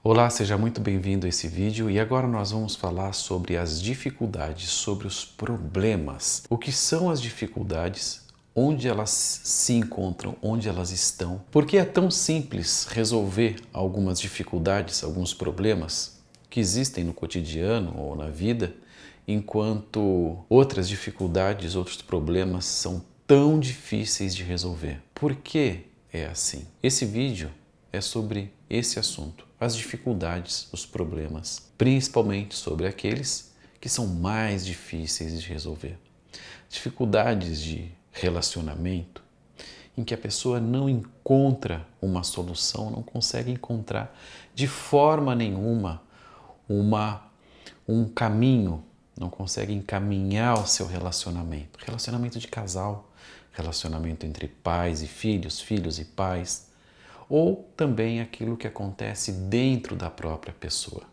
Olá, seja muito bem-vindo a esse vídeo e agora nós vamos falar sobre as dificuldades, sobre os problemas. O que são as dificuldades, onde elas se encontram, onde elas estão. Por que é tão simples resolver algumas dificuldades, alguns problemas que existem no cotidiano ou na vida, enquanto outras dificuldades, outros problemas são tão difíceis de resolver? Por que é assim? Esse vídeo é sobre esse assunto, as dificuldades, os problemas, principalmente sobre aqueles que são mais difíceis de resolver. Dificuldades de relacionamento, em que a pessoa não encontra uma solução, não consegue encontrar de forma nenhuma um caminho, não consegue encaminhar o seu relacionamento. Relacionamento de casal, relacionamento entre pais e filhos, filhos e pais, ou também aquilo que acontece dentro da própria pessoa.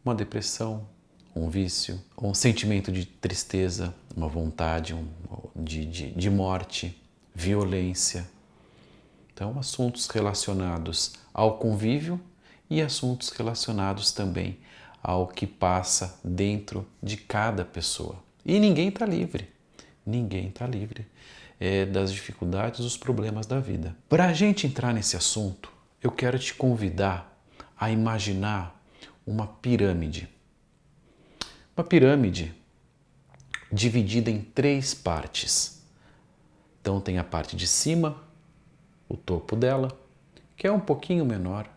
Uma depressão, um vício, um sentimento de tristeza, uma vontade de morte, violência. Então, assuntos relacionados ao convívio e assuntos relacionados também ao que passa dentro de cada pessoa. E ninguém está livre. Ninguém está livre das dificuldades, dos problemas da vida. Para a gente entrar nesse assunto, eu quero te convidar a imaginar uma pirâmide. Uma pirâmide dividida em 3 partes. Então tem a parte de cima, o topo dela, que é um pouquinho menor.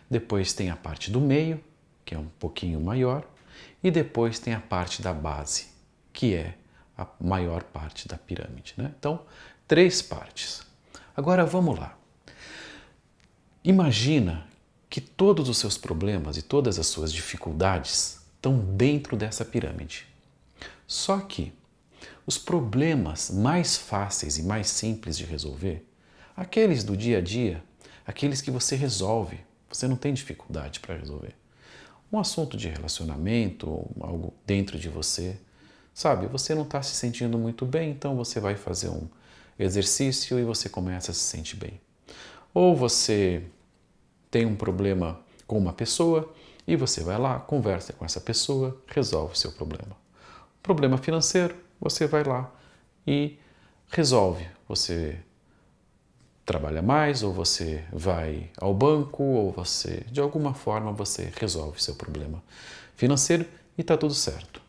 Depois tem a parte do meio, que é um pouquinho maior. E depois tem a parte da base, que é a maior parte da pirâmide, né? Então, 3 partes. Agora vamos lá. Imagina que todos os seus problemas e todas as suas dificuldades estão dentro dessa pirâmide. Só que os problemas mais fáceis e mais simples de resolver, aqueles do dia a dia, aqueles que você resolve, você não tem dificuldade para resolver. Um assunto de relacionamento, algo dentro de você, sabe, você não está se sentindo muito bem, então você vai fazer um exercício e você começa a se sentir bem. Ou você tem um problema com uma pessoa e você vai lá, conversa com essa pessoa, resolve o seu problema. Problema financeiro, você vai lá e resolve. Você trabalha mais, ou você vai ao banco, ou você, de alguma forma, você resolve seu problema financeiro e está tudo certo.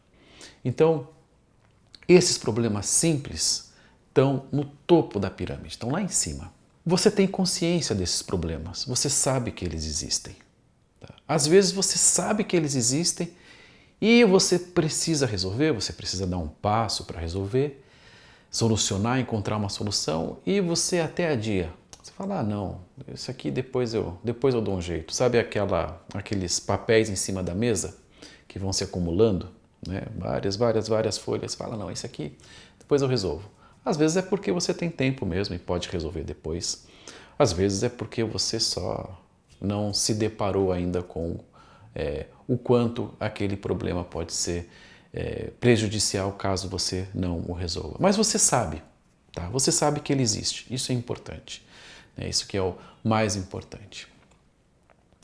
Então, esses problemas simples estão no topo da pirâmide, estão lá em cima. Você tem consciência desses problemas, você sabe que eles existem. Tá? Às vezes você sabe que eles existem e você precisa resolver, você precisa dar um passo para resolver, solucionar, encontrar uma solução e você até adia. Você fala, não, isso aqui depois eu dou um jeito. Sabe aqueles papéis em cima da mesa que vão se acumulando? Né? Várias folhas. Você fala, não, isso aqui depois eu resolvo. Às vezes é porque você tem tempo mesmo e pode resolver depois. Às vezes é porque você só não se deparou ainda com o quanto aquele problema pode ser prejudicial caso você não o resolva. Mas você sabe, tá? Você sabe que ele existe. Isso é importante. Isso que é o mais importante.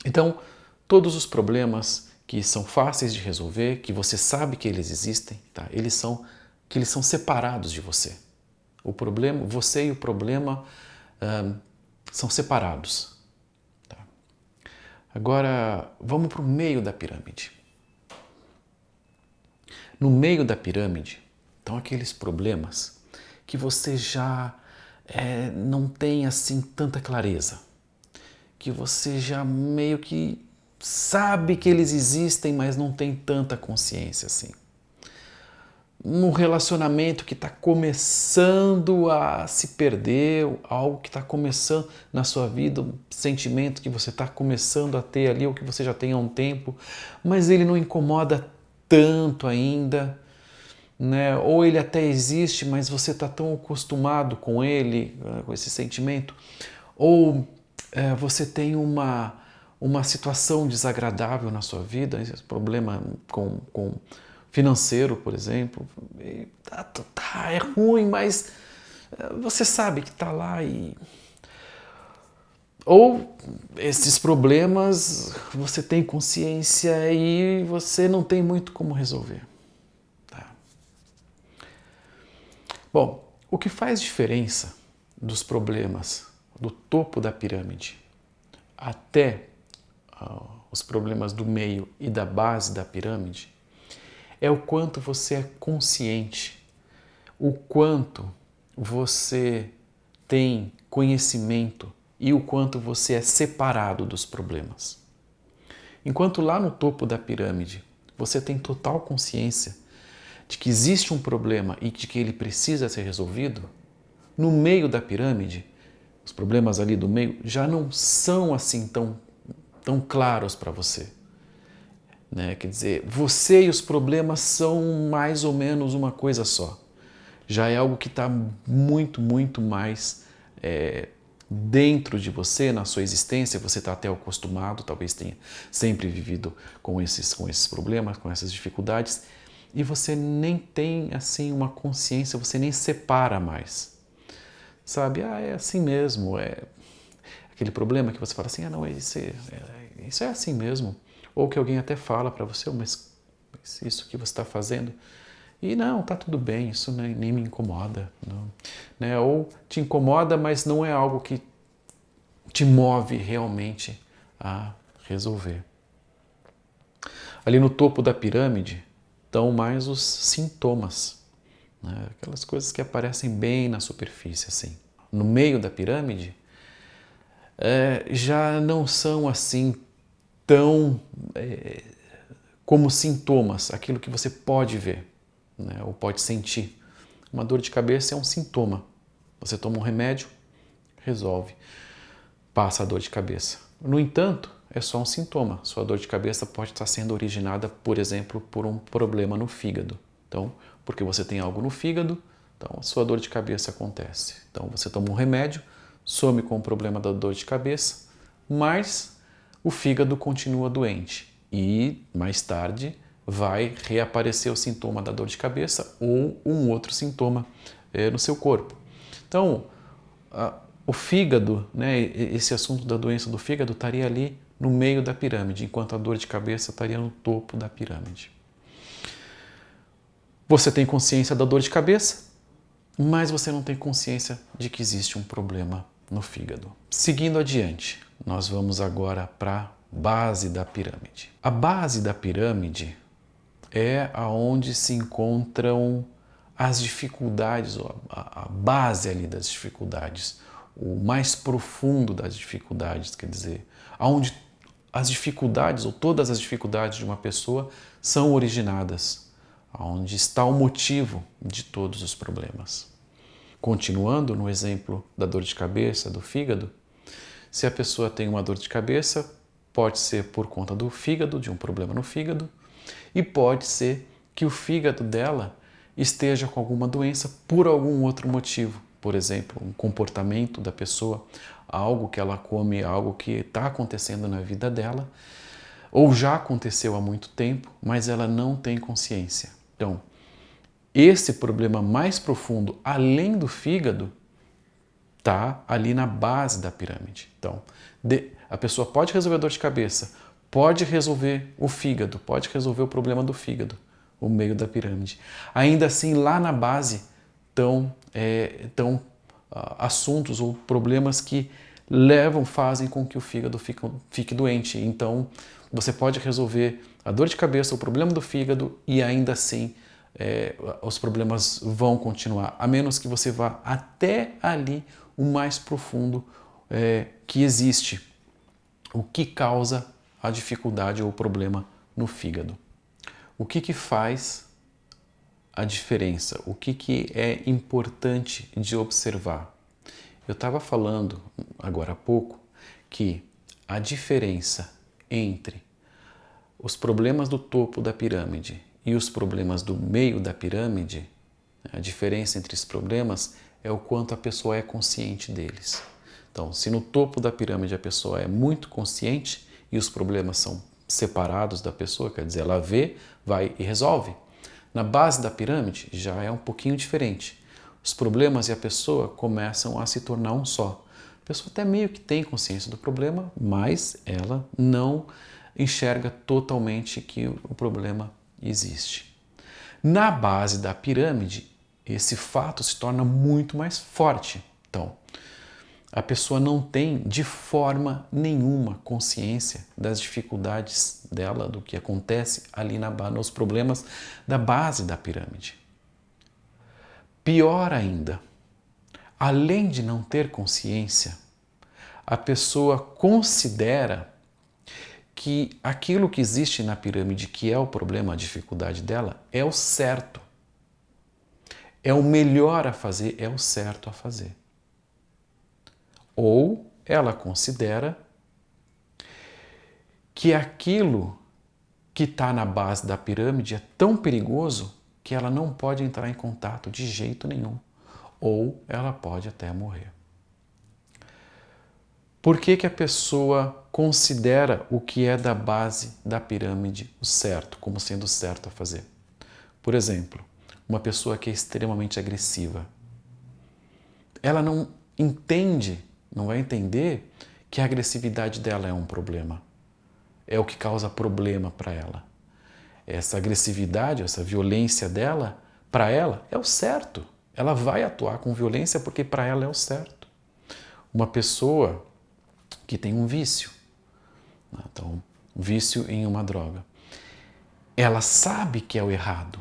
Então, todos os problemas que são fáceis de resolver, que você sabe que eles existem, tá? Eles são separados de você. O problema, você e o problema são separados. Tá? Agora, vamos para o meio da pirâmide. No meio da pirâmide estão aqueles problemas que você já não tem assim tanta clareza, que você já meio que sabe que eles existem, mas não tem tanta consciência assim. Um relacionamento que está começando a se perder, algo que está começando na sua vida, um sentimento que você está começando a ter ali, ou que você já tem há um tempo, mas ele não incomoda tanto ainda, né? Ou ele até existe, mas você está tão acostumado com ele, com esse sentimento, ou você tem uma situação desagradável na sua vida, esse problema com financeiro, por exemplo, é ruim, mas você sabe que está lá e Ou esses problemas você tem consciência e você não tem muito como resolver. Tá? Bom, o que faz diferença dos problemas do topo da pirâmide até os problemas do meio e da base da pirâmide é o quanto você é consciente, o quanto você tem conhecimento e o quanto você é separado dos problemas. Enquanto lá no topo da pirâmide você tem total consciência de que existe um problema e de que ele precisa ser resolvido, no meio da pirâmide, os problemas ali do meio já não são assim tão claros para você. Né? Quer dizer, você e os problemas são mais ou menos uma coisa só. Já é algo que está muito mais dentro de você, na sua existência, você está até acostumado, talvez tenha sempre vivido com esses problemas, com essas dificuldades, e você nem tem assim uma consciência, você nem separa mais. Sabe, é assim mesmo, é aquele problema que você fala assim, não, isso é assim mesmo. Ou que alguém até fala para você, mas isso que você está fazendo, e não, tá tudo bem, isso nem me incomoda. Não. Né? Ou te incomoda, mas não é algo que te move realmente a resolver. Ali no topo da pirâmide estão mais os sintomas, né? Aquelas coisas que aparecem bem na superfície. Assim. No meio da pirâmide já não são assim tão como sintomas, aquilo que você pode ver. Né, ou pode sentir. Uma dor de cabeça é um sintoma. Você toma um remédio, resolve, passa a dor de cabeça. No entanto, é só um sintoma. Sua dor de cabeça pode estar sendo originada, por exemplo, por um problema no fígado. Então, porque você tem algo no fígado, então a sua dor de cabeça acontece. Então, você toma um remédio, some com o problema da dor de cabeça, mas o fígado continua doente e mais tarde vai reaparecer o sintoma da dor de cabeça ou um outro sintoma no seu corpo. Então, o fígado, né, esse assunto da doença do fígado estaria ali no meio da pirâmide, enquanto a dor de cabeça estaria no topo da pirâmide. Você tem consciência da dor de cabeça, mas você não tem consciência de que existe um problema no fígado. Seguindo adiante, nós vamos agora para a base da pirâmide. A base da pirâmide é aonde se encontram as dificuldades, a base ali das dificuldades, o mais profundo das dificuldades, quer dizer, aonde as dificuldades ou todas as dificuldades de uma pessoa são originadas, aonde está o motivo de todos os problemas. Continuando no exemplo da dor de cabeça, do fígado, se a pessoa tem uma dor de cabeça, pode ser por conta do fígado, de um problema no fígado, e pode ser que o fígado dela esteja com alguma doença por algum outro motivo. Por exemplo, um comportamento da pessoa, algo que ela come, algo que está acontecendo na vida dela, ou já aconteceu há muito tempo, mas ela não tem consciência. Então, esse problema mais profundo, além do fígado, está ali na base da pirâmide. Então, a pessoa pode resolver a dor de cabeça, pode resolver o fígado, pode resolver o problema do fígado, o meio da pirâmide. Ainda assim, lá na base estão assuntos ou problemas que fazem com que o fígado fique doente. Então, você pode resolver a dor de cabeça, o problema do fígado e ainda assim os problemas vão continuar, a menos que você vá até ali o mais profundo que existe, o que causa a dificuldade ou o problema no fígado. O que faz a diferença? O que é importante de observar? Eu estava falando agora há pouco que a diferença entre os problemas do topo da pirâmide e os problemas do meio da pirâmide, a diferença entre os problemas é o quanto a pessoa é consciente deles. Então, se no topo da pirâmide a pessoa é muito consciente e os problemas são separados da pessoa, quer dizer, ela vê, vai e resolve. Na base da pirâmide já é um pouquinho diferente. Os problemas e a pessoa começam a se tornar um só. A pessoa até meio que tem consciência do problema, mas ela não enxerga totalmente que o problema existe. Na base da pirâmide, esse fato se torna muito mais forte. Então, a pessoa não tem de forma nenhuma consciência das dificuldades dela, do que acontece ali nos problemas da base da pirâmide. Pior ainda, além de não ter consciência, a pessoa considera que aquilo que existe na pirâmide, que é o problema, a dificuldade dela, é o certo. É o melhor a fazer, é o certo a fazer. Ou ela considera que aquilo que está na base da pirâmide é tão perigoso que ela não pode entrar em contato de jeito nenhum. Ou ela pode até morrer. Por que que a pessoa considera o que é da base da pirâmide o certo, como sendo certo a fazer? Por exemplo, uma pessoa que é extremamente agressiva. Ela não entende, não vai entender que a agressividade dela é um problema. É o que causa problema para ela. Essa agressividade, essa violência dela, para ela é o certo. Ela vai atuar com violência porque para ela é o certo. Uma pessoa que tem um vício, então, um vício em uma droga, ela sabe que é o errado,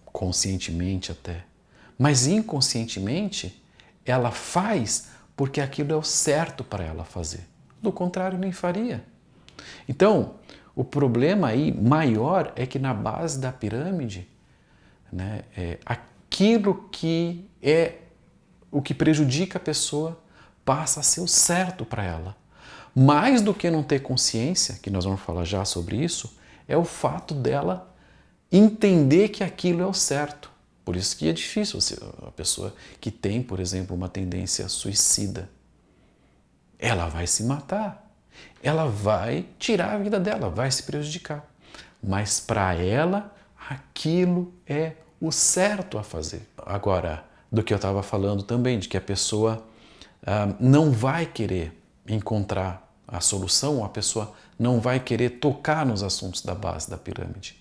conscientemente até, mas inconscientemente ela faz porque aquilo é o certo para ela fazer. Do contrário, nem faria. Então, o problema aí maior é que na base da pirâmide, né, aquilo que é o que prejudica a pessoa passa a ser o certo para ela. Mais do que não ter consciência, que nós vamos falar já sobre isso, é o fato dela entender que aquilo é o certo. Por isso que é difícil a pessoa que tem, por exemplo, uma tendência suicida. Ela vai se matar. Ela vai tirar a vida dela, vai se prejudicar. Mas para ela, aquilo é o certo a fazer. Agora, do que eu estava falando também, de que a pessoa não vai querer encontrar a solução, ou a pessoa não vai querer tocar nos assuntos da base da pirâmide.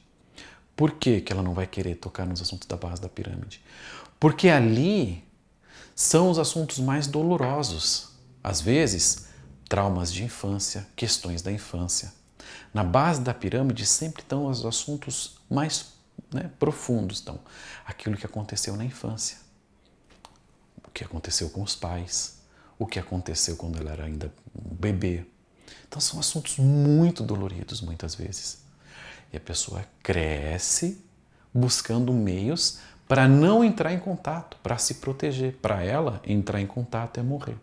Por que que ela não vai querer tocar nos assuntos da base da pirâmide? Porque ali são os assuntos mais dolorosos. Às vezes, traumas de infância, questões da infância. Na base da pirâmide sempre estão os assuntos mais profundos. Então, aquilo que aconteceu na infância, o que aconteceu com os pais, o que aconteceu quando ela era ainda um bebê. Então, são assuntos muito doloridos muitas vezes. E a pessoa cresce buscando meios para não entrar em contato, para se proteger. Para ela, entrar em contato é morrer.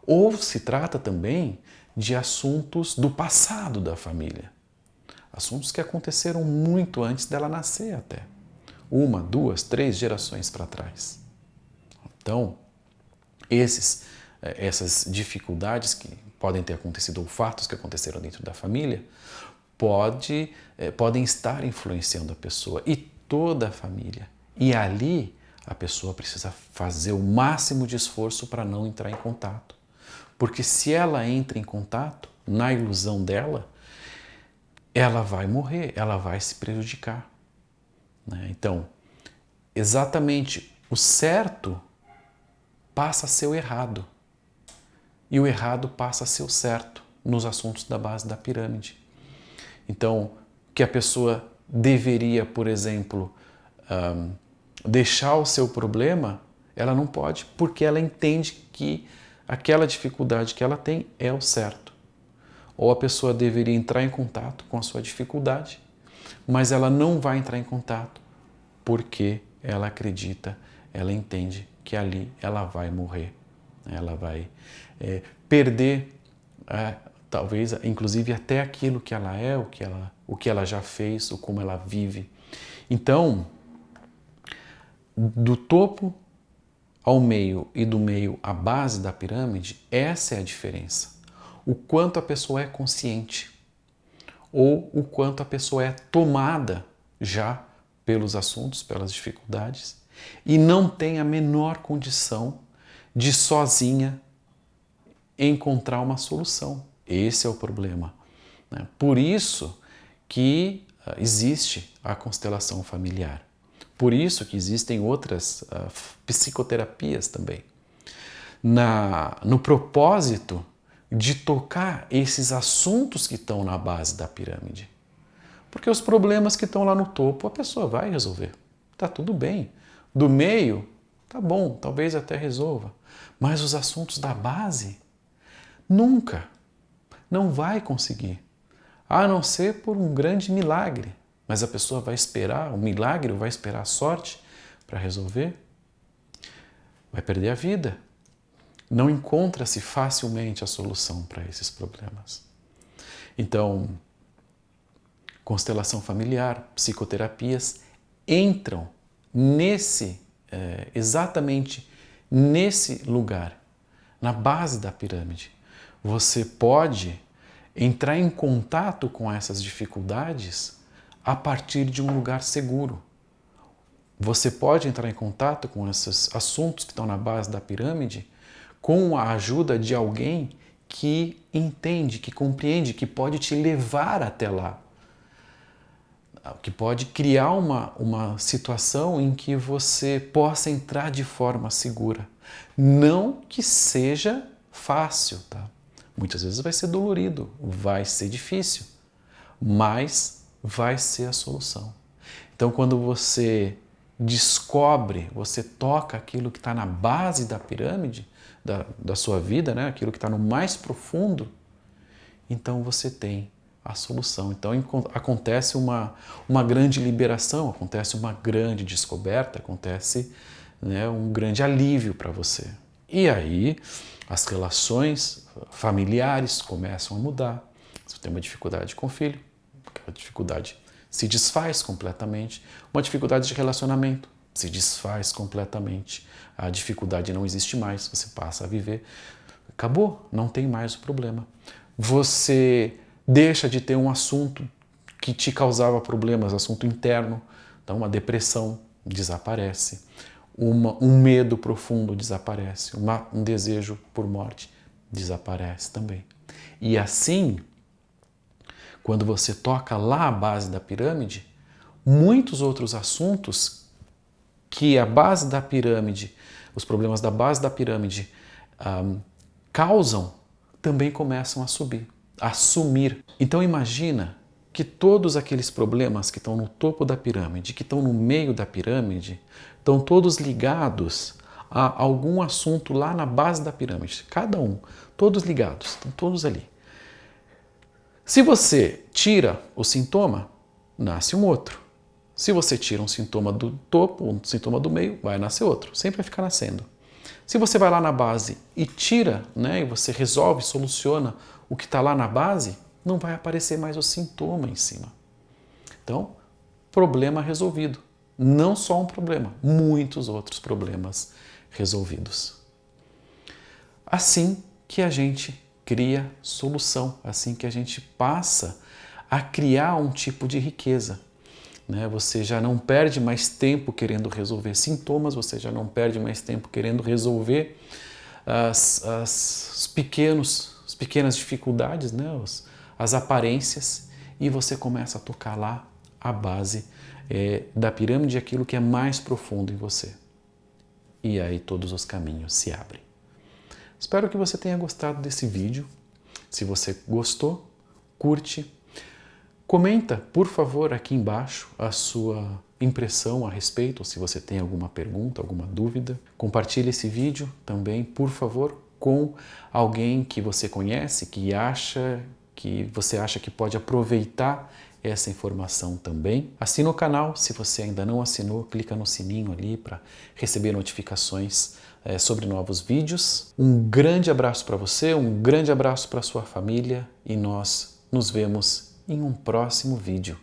Ou se trata também de assuntos do passado da família. Assuntos que aconteceram muito antes dela nascer até. 1, 2, 3 gerações para trás. Então, essas dificuldades que podem ter acontecido, ou fatos que aconteceram dentro da família, podem estar influenciando a pessoa e toda a família. E ali a pessoa precisa fazer o máximo de esforço para não entrar em contato. Porque se ela entra em contato, na ilusão dela, ela vai morrer, ela vai se prejudicar. Então, exatamente o certo passa a ser o errado. E o errado passa a ser o certo nos assuntos da base da pirâmide. Então, que a pessoa deveria, por exemplo, deixar o seu problema, ela não pode, porque ela entende que aquela dificuldade que ela tem é o certo. Ou a pessoa deveria entrar em contato com a sua dificuldade, mas ela não vai entrar em contato porque ela acredita, ela entende que ali ela vai morrer, ela vai perder, talvez, inclusive até aquilo que ela é, o que ela já fez, o como ela vive. Então, do topo ao meio e do meio à base da pirâmide, essa é a diferença. O quanto a pessoa é consciente ou o quanto a pessoa é tomada já pelos assuntos, pelas dificuldades e não tem a menor condição de sozinha encontrar uma solução. Esse é o problema, né? Por isso que existe a constelação familiar. Por isso que existem outras psicoterapias também. No propósito de tocar esses assuntos que estão na base da pirâmide. Porque os problemas que estão lá no topo a pessoa vai resolver. Tá tudo bem. Do meio, tá bom, talvez até resolva. Mas os assuntos da base, nunca. Não vai conseguir. A não ser por um grande milagre. Mas a pessoa vai esperar o milagre, ou vai esperar a sorte para resolver? Vai perder a vida. Não encontra-se facilmente a solução para esses problemas. Então, constelação familiar, psicoterapias entram exatamente nesse lugar, na base da pirâmide. Você pode entrar em contato com essas dificuldades a partir de um lugar seguro. Você pode entrar em contato com esses assuntos que estão na base da pirâmide com a ajuda de alguém que entende, que compreende, que pode te levar até lá. Que pode criar uma situação em que você possa entrar de forma segura. Não que seja fácil, tá? Muitas vezes vai ser dolorido, vai ser difícil, mas vai ser a solução. Então, quando você descobre, você toca aquilo que está na base da pirâmide, da sua vida, né? Aquilo que está no mais profundo, então você tem a solução. Então acontece uma grande liberação, acontece uma grande descoberta, acontece, né, um grande alívio para você. E aí as relações familiares começam a mudar. Você tem uma dificuldade com o filho, aquela dificuldade se desfaz completamente. Uma dificuldade de relacionamento se desfaz completamente. A dificuldade não existe mais, você passa a viver. Acabou, não tem mais o problema. Você deixa de ter um assunto que te causava problemas, assunto interno. Então, uma depressão desaparece. Um medo profundo desaparece. Um desejo por morte desaparece também. E assim, quando você toca lá a base da pirâmide, muitos outros assuntos que a base da pirâmide, os problemas da base da pirâmide causam, também começam a subir, a sumir. Então imagina que todos aqueles problemas que estão no topo da pirâmide, que estão no meio da pirâmide, estão todos ligados a algum assunto lá na base da pirâmide. Cada um, todos ligados, estão todos ali. Se você tira o sintoma, nasce um outro. Se você tira um sintoma do topo, um sintoma do meio, vai nascer outro. Sempre vai ficar nascendo. Se você vai lá na base e tira, né, e você resolve, soluciona o que está lá na base, não vai aparecer mais o sintoma em cima. Então, problema resolvido. Não só um problema, muitos outros problemas resolvidos. Assim que a gente cria solução, assim que a gente passa a criar um tipo de riqueza. Você já não perde mais tempo querendo resolver sintomas, você já não perde mais tempo querendo resolver as pequenas dificuldades, né? As aparências, e você começa a tocar lá a base da pirâmide, aquilo que é mais profundo em você. E aí todos os caminhos se abrem. Espero que você tenha gostado desse vídeo. Se você gostou, curte. Comenta, por favor, aqui embaixo a sua impressão a respeito, se você tem alguma pergunta, alguma dúvida. Compartilhe esse vídeo também, por favor, com alguém que você conhece, que você acha que pode aproveitar essa informação também. Assina o canal, se você ainda não assinou, clica no sininho ali para receber notificações sobre novos vídeos. Um grande abraço para você, um grande abraço para sua família e nós nos vemos em um próximo vídeo.